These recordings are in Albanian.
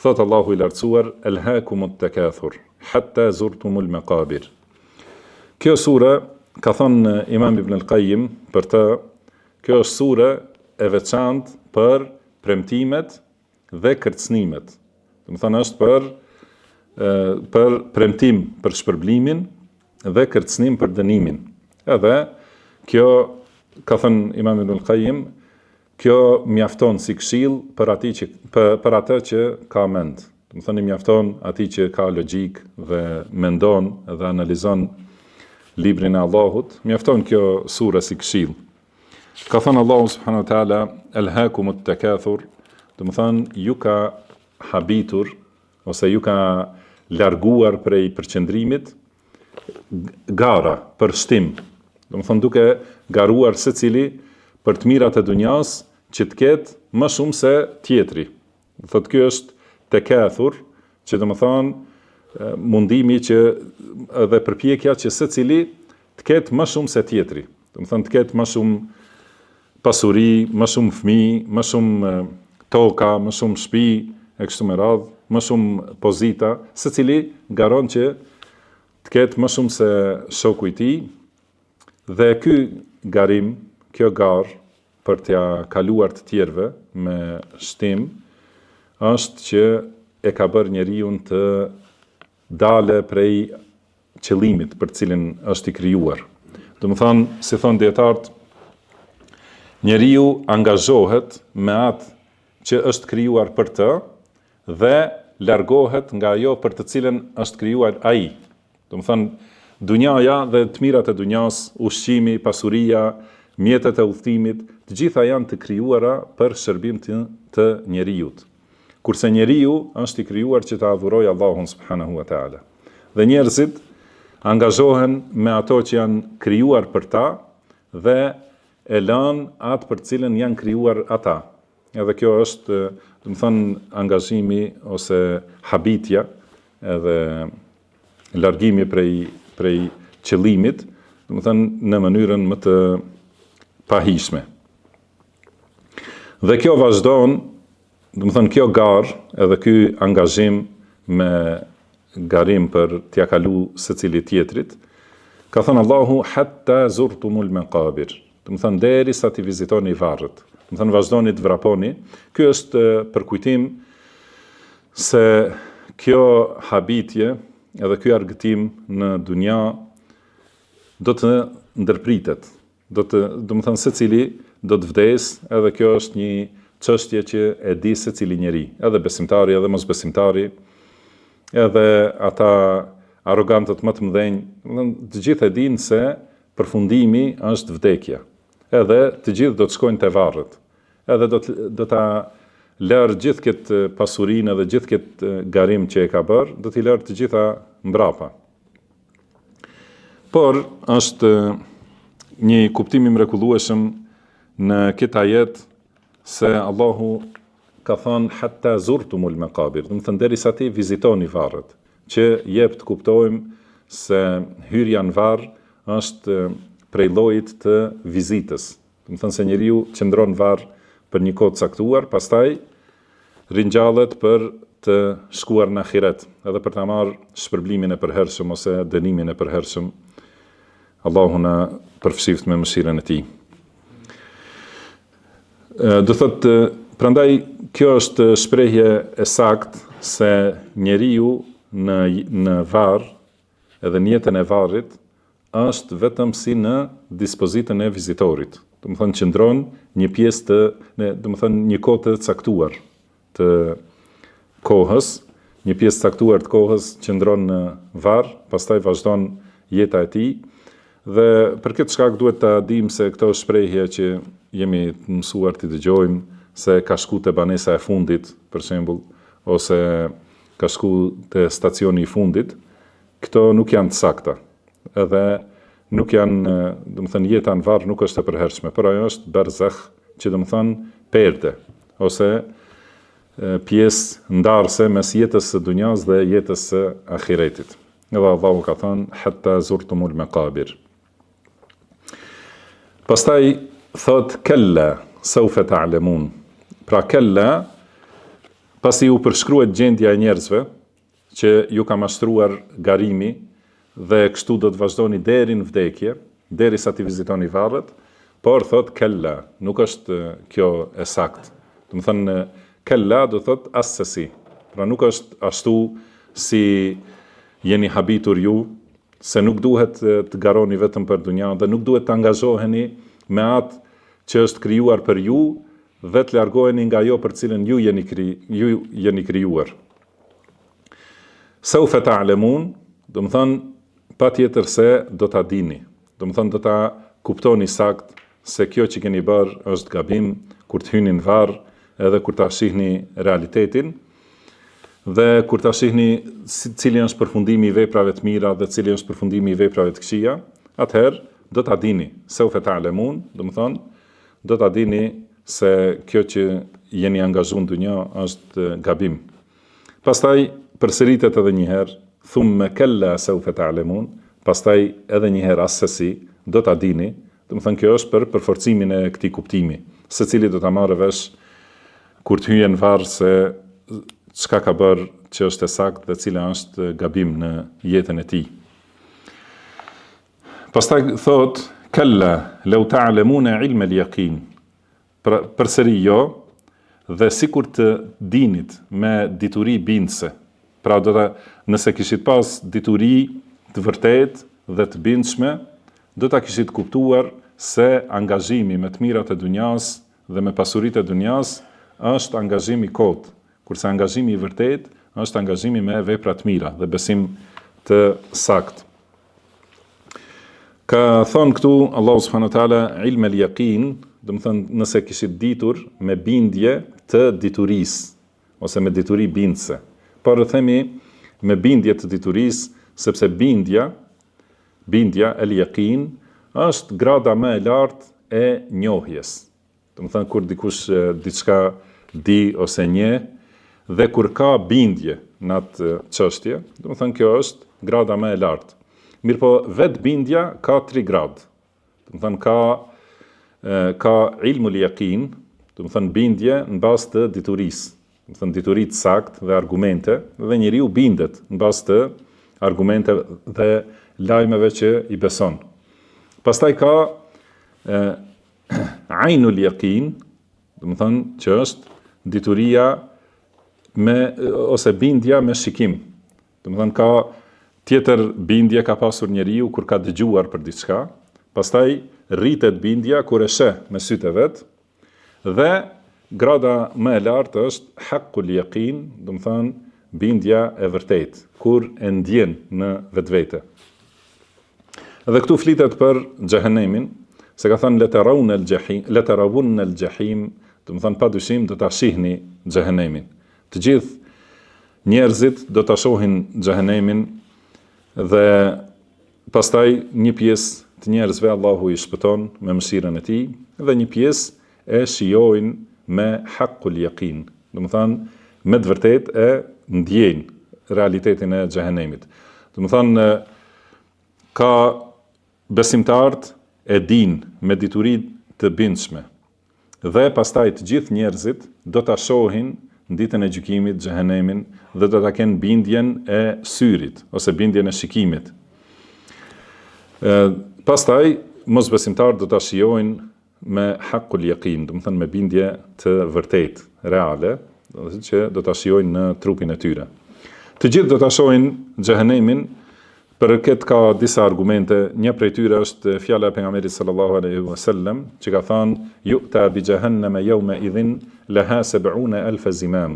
Thot Allahu i lartësuar, Elhakumut takathur, hatta zurtumul maqabir. Kjo sura, ka thënë Imam Ibn al-Qayyim për të, kjo është sura e veçantë për premtimet dhe kërcënimet. Do të thonë është për premtim për shpërblimin dhe kërcënim për dënimin. Edhe kjo, ka thënë Imam Ibn al-Qayyim, kjo mjafton si këshill për atë që ka mend. Do të thonë mjafton atij që ka logjik dhe mendon dhe analizon librin e Allahut, mjafton kjo sura si këshill. Ka thënë Allahu subhanahu wa taala, Elhakumut takathur, do të thonë ju ka habitur ose ju ka larguar prej përqendrimit gara për shtim. Do të thonë duke garuar secili për të mirat e dunjas që të ketë më shumë se tjetri. Thotë kjo është takathur, që do të thonë mundimi që edhe përpjekja që secili të ketë më shumë se tjetri. Do të thonë të ketë më shumë pasuri, më shumë fëmijë, më shumë toka, më shumë shtëpi e kështu me radhë, më shumë pozita, secili garon që të ketë më shumë se shoku i tij. Dhe ky garim, kjo garë për t'ja kaluar të tjerëve me shtim, është që e ka bërë njeriu të dale prej qëllimit për cilin është i krijuar. Do të thonë, si thon dietarët, njeriu angazhohet me atë që është krijuar për të dhe largohet nga ajo për të cilën është krijuar ai. Do të thonë, dunjaja dhe të mirat e dunjas, ushqimi, pasuria, mjetet e udhëtimit, të gjitha janë të krijuara për shërbim të njeriut. Kurse njeriu është i krijuar që të adhurojë Allahun subhanahu wa taala. Dhe njerëzit angazhohen me ato që janë krijuar për ta dhe e lën atë për cilën janë krijuar ata. Edhe kjo është, do të thonë, angazhimi ose habitja, edhe largimi prej qëllimit, do të thonë në mënyrën më të pahishme. Dhe kjo vazhdon, do të thonë kjo garë, edhe ky angazhim me garim për t'ja kalu secili tjetrit, ka thënë Allahu hatta zurtumul maqabir. Do të thonë derisa t'i vizitoni varret. Do të thonë vazhdoni të vraponi. Ky është përkujtim se kjo habitje edhe ky argëtim në dunja do të ndërpritet. Do të thonë secili do të vdes, edhe kjo është një çështje që e di secili njeri, edhe besimtari, edhe mosbesimtari, edhe ata arrogantët më të mëdhenj, të gjithë e dinë se përfundimi është vdekja. Edhe të gjithë do të shkojnë te varret. Edhe do ta lërë gjithë këtë pasurinë edhe gjithë këtë garim që e ka bërë, do t'i lërë të gjitha mbrapa. Por është një kuptim i mrekullueshëm në këtë ajet se Allahu ka thënë hatta zurtumul maqabir, do të thënë derisa ti vizitoni varret, që jep të kuptojmë se hyrja në varr është prej llojit të vizitës. Do të thënë se njeriu qëndron në varr për një kohë të caktuar, pastaj ringjallet për të shkuar në ahiret, edhe për ta marrë shpërblimin e përhershëm ose dënimin e përhershëm. Allahu na përfshift me mëshirën e tij. Do thotë, prandaj kjo është shprehje e saktë se njeriu në varr, edhe në jetën e varrit, është vetëm si në dispozitën e vizitorit. Do të thonë qëndron një pjesë do të thonë një kohë të caktuar të kohës, një pjesë caktuar të kohës qëndron në varr, pastaj vazhdon jeta e tij. Dhe për këtë shkak duhet ta dim se këto shprehje që jemi të mësuar të dëgjojmë, se ka shku te banesa e fundit, për shembull, ose ka shku te stacioni i fundit, këto nuk janë të sakta. Edhe nuk janë, do të thënë, jeta në varr nuk është e përhershme, por ajo është barzakh, që do të thënë perde, ose pjesë ndarëse mes jetës së dunjas dhe jetës së ahiretit. Edhe Allahu ka thënë hatta zurtumul maqabir. Pastaj thot kella sawfa ta'lamun. Pra kella Pasi u përshkruhet gjendja e njerëzve që ju ka mashtruar garimi dhe kështu do të vazhdoni deri në vdekje, derisa t'i vizitoni varret, por thot kella, nuk është kjo e saktë. Do të thënë kella do thot asesi. Pra nuk është ashtu si jeni habitur ju, se nuk duhet të garoni vetëm për dunja dhe nuk duhet të angazhoheni me atë që është krijuar për ju dhe të largoheni nga ajo për cilën ju jeni krijuar. Saufa ta'lamun, do të thënë patjetër se do ta dini. Do të thënë do ta kuptoni sakt se kjo që keni bërë është gabim kur të hyni në varr, edhe kur ta shihni realitetin dhe kur ta shihni cili është përfundimi i veprave të mira dhe cili është përfundimi i veprave të këqija, atëherë do ta dini. Saufa ta'lamun, do të thënë do ta dini se kjo që jeni angazhuar në dunjë është gabim. Pastaj përsëritet edhe një herë, thumma kalla saufa ta'lamun, pastaj edhe një herë asesi, do ta dini. Do të thënë kjo është për përforcimin e këtij kuptimi, secili do ta marrë vesh kur të hyjë në varr se çka ka bërë që është e saktë dhe cila është gabim në jetën e tij. Pastaj thot kalla law ta'lamuna ilma al-yaqin. Përsëri jo, dhe sikur të dinit me dituri bindse. Pra nëse kishit pas dituri të vërtet dhe të bindshme, do ta kishit kuptuar se angazhimi me të mirat e dunjas dhe me pasuritë e dunjas është angazhim i kotë, kurse angazhimi i vërtet është angazhimi me vepra të mira dhe besim të saktë. Ka thonë këtu Allahu subhanahu wa taala ilm al-yaqin, do të thënë nëse kishit ditur me bindje të diturisë ose me dituri bindse. Por e themi me bindje të diturisë sepse bindja el-yaqin është grada më e lartë e njohjes. Do të thënë kur dikush diçka di ose njeh dhe kur ka bindje në atë çështje, do të thënë kjo është grada më e lartë. Mirpo vetë bindja ka 3 gradë. Do të thënë ka ilmul yaqin, do të thënë bindje në bazë të diturisë. Do të thënë dituri të saktë dhe argumente, dhe njeriu bindet në bazë të argumente dhe lajmeve që i beson. Pastaj ka ainul yaqin, do të thënë që është dituria ose bindja me shikim. Do të thënë ka tjetër bindje ka pasur njeriu kur ka dëgjuar për diçka, pastaj rritet bindja kur e sheh me sytë e vet, dhe grada më e lartë është haqqul yaqin, do të thënë bindja e vërtetë, kur e ndjen në vetvete. Dhe këtu flitet për xhehenemin, se ka thënë latarawun al-jahim, do të thënë padyshim do ta shihni xhehenemin. Të gjithë njerëzit do ta shohin xhehenemin dhe pastaj një pjesë të njerëzve Allahu i shpëton me mëshirën e tij dhe një pjesë e shijojnë me haqqul yaqin. Do të thënë me të vërtetë e ndjejnë realitetin e xhehenemit. Do të thënë ka besimtarët e dinë me dituri të bindshme dhe pastaj të gjithë njerëzit do ta shohin në ditën e gjykimit xhehenemin dhe do ta kenë bindjen e syrit ose bindjen e shikimit. Pastaj mosbesimtarët do ta shijojnë me haqqul yaqin, do të thënë me bindje të vërtetë, reale, do të thënë që do ta shijojnë në trupin e tyre. Të gjithë do ta shohin xhehenemin. Për këtë ka disa argumente, një prej tyre është fjala e pejgamberit sallallahu alaihi wasallam, që ka thënë yu'ta bi jahannama yawma idhin laha 70,000 zimam.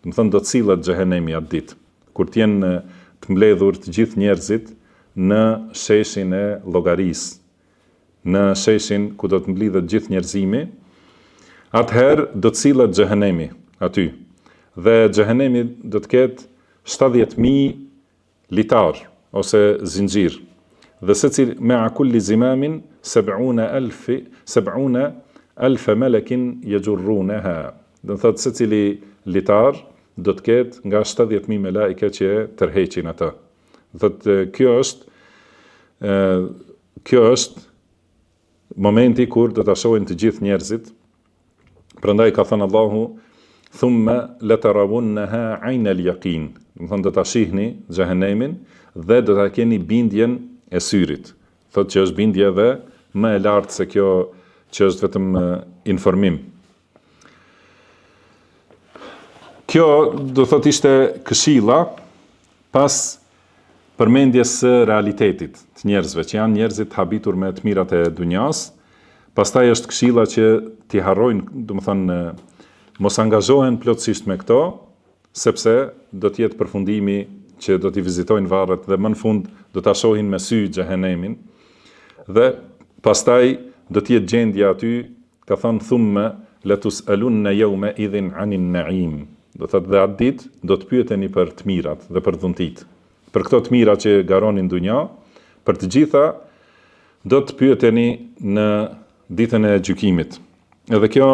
Do të thënë do të sillet xhehenemi atë ditë, kur të jenë të mbledhur të gjithë njerëzit në sheshin e llogarisë, në sheshin ku do të mblidhet gjithë njerëzimi, atëherë do të sillet xhehenemi aty. Dhe xhehenemi do të ketë 70,000 litar ose zinxhir. Dhe secili me kulli zimamin 70,000 malakin yajurrunaha. Do të thotë secili litar do të ketë nga 70,000 melaike që tërheqin atë. Do thotë kjo është momenti kur do ta shohin të gjithë njerëzit. Prandaj ka thënë Allahu thumma latarawunnaha 'ayna al-yaqin. Do thonë do ta shihni xhehenemin dhe do ta keni bindjen e syrit. Thotë që është bindje edhe më e lartë se kjo që është vetëm informim. Kjo do thotë ishte këshilla pas përmendjes së realitetit të njerëzve, që janë njerëzit habitur me të mirat e dunjas. Pastaj është këshilla që t'i harrojnë, do të thonë, mos angazhohen plotësisht me këto, sepse do të jetë përfundimi që do t'i vizitojnë varret dhe më në fund do ta shohin me sy xhehenemin. Dhe pastaj do të jetë gjendja aty, ka thënë thumma latus'alunna yawma idhin 'anin na'im. Do thotë dhe atë ditë do të pyeteni për të mirat dhe për dhuntit. Për këto të mira që garoni në dunja, për të gjitha do të pyeteni në ditën e gjykimit. Edhe kjo,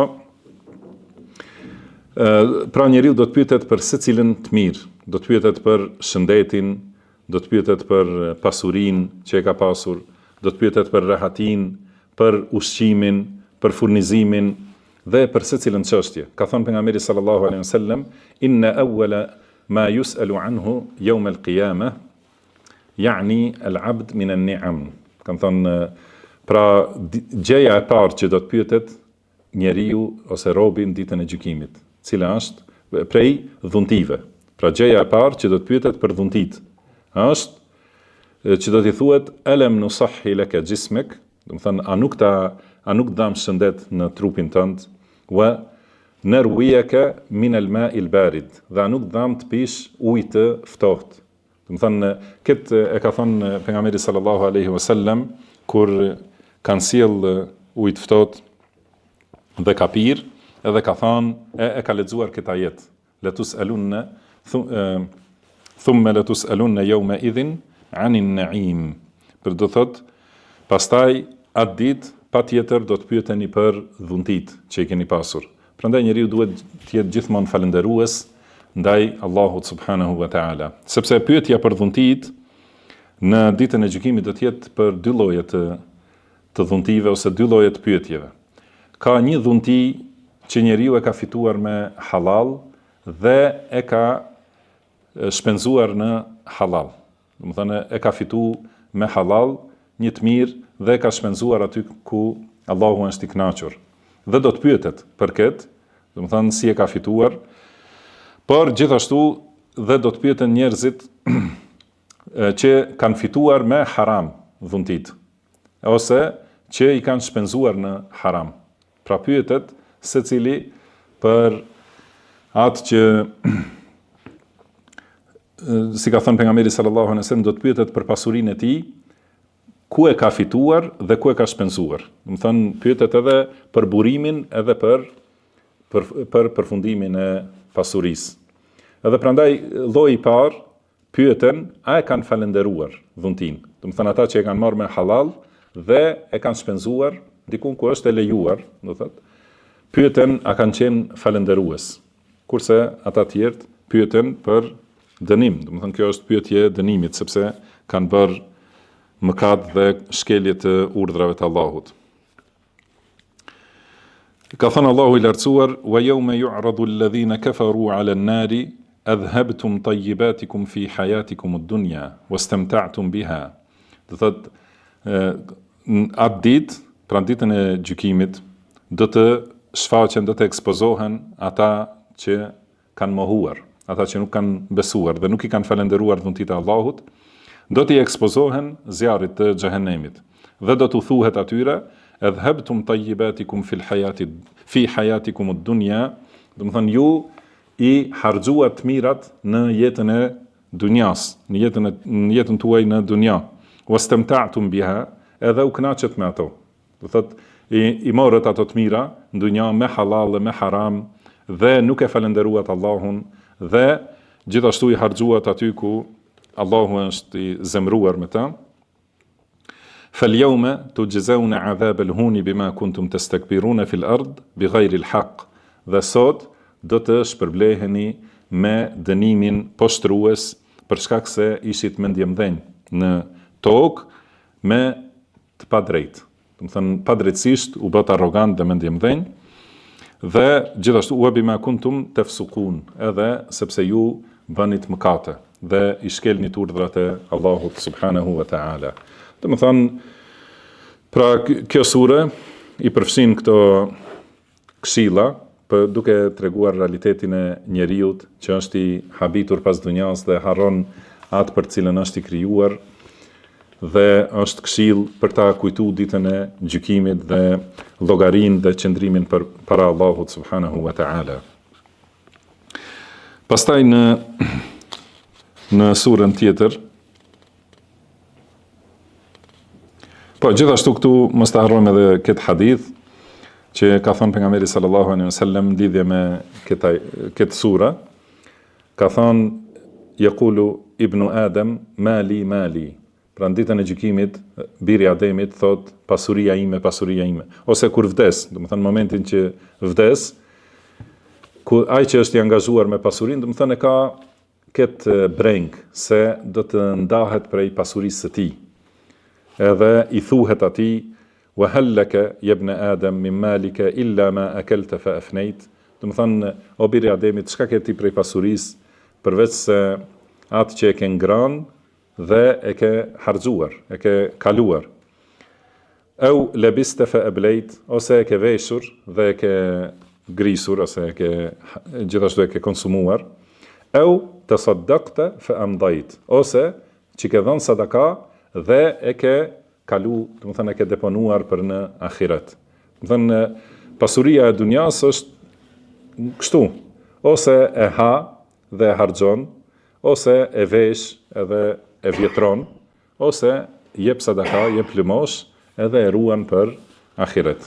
pra njeriu do të pyetet për secilën të mirë, do të pyetet për shëndetin, do të pyetet për pasurinë që e ka pasur, do të pyetet për rehatin, për ushqimin, për furnizimin dhe për secilën çështje. Ka thënë pejgamberi sallallahu alaihi wasallam, inna awwala ma yus'alu anhu yawm al-qiyamah yani al-'abd min an-ni'am. Ka thënë, pra gjëja e parë që do të pyetet njeriu ose robi në ditën e gjykimit, cila është prej dhuntive. Pra gjëja e parë që do të pyetet për dhuntit është që do t'i thuhet alam nusahhi laka jismek, do të thënë a nuk dam shëndet në trupin tënd, wa narwiyaka min al-ma'i al-barid, dhe a nuk dam të pish ujë të ftohtë. Do të thënë këtë e ka thënë pejgamberi sallallahu alaihi wasallam kur kanë sjell ujë të ftohtë dhe ka pirë, edhe ka thënë e ka lexuar këtë ajet, latus'alunna thumma latus'alunna yawma idhin 'anin na'im. Për do thot, pastaj atë ditë patjetër do të pyeteni për dhuntit që i keni pasur. Prandaj njeriu duhet të jetë gjithmonë falënderues ndaj Allahut subhanahu wa ta'ala. Sepse pyetja për dhuntit në ditën e gjykimit do të jetë për dy lloje të dhuntive ose dy lloje të pyetjeve. Ka një dhunti që njeriu e ka fituar me halal dhe e ka shpenzuar në halal. Do të thënë e ka fituar me halal një të mirë dhe e ka shpenzuar aty ku Allahu është i kënaqur. Dhe do të pyetet për këtë, do të thënë si e ka fituar, por gjithashtu dhe do të pyeten njerëzit që kanë fituar me haram dhuntit, ose që i kanë shpenzuar në haram. Pra pyetet secili për atë që si ka thënë pejgamberi sallallahu alaihi wasallam, do të pyetet për pasurinë e tij, ku e ka fituar dhe ku e ka shpenzuar. Do të thënë pyetet edhe për burimin edhe për përfundimin e pasurisë. Edhe prandaj lloji i parë pyeten a e kanë falendëruar dhuntin. Do të thënë ata që e kanë marrë me halal dhe e kanë shpenzuar diku ku është e lejuar, do thotë, pyeten a kanë qenë falendërues. Kurse ata të tjerë pyeten për dënim. Do të thënë kjo është pyetje e dënimit, sepse kanë bërë mëkat dhe shkelje të urdhrave të Allahut. Ka thënë Allahu i lartësuar, wa yawma yu'radu alladhina kafaru 'ala an-nari adhhabtum tayyibatikum fi hayatikum ad-dunya wastamta'tum biha. Do thotë atë ditë, pra ditën e gjykimit, do të shfaqen, do të ekspozohen ata që kanë mohuar, ata që nuk kanë besuar dhe nuk i kanë falendëruar dhuntit e Allahut, do t'i ekspozohen zjarrit të xhehenemit. Dhe do t'u thuhet atyre, adhhabtum tayyibatikum fi hayatikum ad-dunya, do të thënë ju i harxuat të mirat në jetën e dunjas, në jetën tuaj në dunja. Wastamta'tum biha, edhe u kënaqet me ato. Do thotë i morët ato të mira në dunja me halal dhe me haram dhe nuk e falendëruat Allahun dhe gjithashtu i harxuat aty ku Allahu është i zemruar me ta. Falyawma tujzauna 'adhab al-hun bima kuntum tastakbiruna fil ard bighayri al-haq. Dhe sot do të shpërbleheni me dënimin poshtrues për shkak se ishit mendjemdhenj në tokë me të padrejtë. Do të thënë padrejtësisht u bët arrogant dhe mendjemdhenj. Dhe gjithashtu wa bima kuntum tafsukun, edhe sepse ju bënit mëkate dhe i shkelnit urdhrat e Allahut subhanahu wa ta'ala. Do të thonë, pra kjo sure i përfshin këto këshilla, për duke treguar realitetin e njeriut që është i habitur pas dunjas dhe harron atë për cilën është i krijuar, dhe është këshill për ta kujtu ditën e gjykimit dhe llogarinë dhe qëndrimin para Allahut subhanahu wa ta'ala. Pastaj në surën tjetër, po gjithashtu këtu mos ta harrojmë edhe këtë hadith që ka thënë pejgamberi sallallahu alaihi wasallam lidhje me këtë sura, ka thënë yaqulu ibnu Adam mali mali. Pra në ditën e gjykimit, biri Ademit thot pasuria ime. Ose kur vdes, do të thënë momentin që vdes, ku ai që është i angazhuar me pasurinë, do të thënë ka këtë breng se do të ndahet prej pasurisë së tij. Edhe i thuhet atij wa halaka ibn Adam min malika illa ma akalta fa afnayt. Do të thënë o biri Ademit, çka ke ti prej pasurisë përveç se atë që e ke ngranë dhe e ke harxuar, e ke kaluar. Au labista fa ablejt, ose e ke veshur dhe e ke grisur, ose e ke gjithashtu e ke konsumuar. Au tasaddaqta fa amdajt, ose që ke dhënë sadaka dhe e ke kalu, do të thënë e ke deponuar për në ahiret. Do të thënë pasuria e dunjas është kështu, ose e ha dhe e harxhon, ose e vesh edhe e vjetron, ose jep sadaka, jep lëmosh, edhe e ruan për ahiret.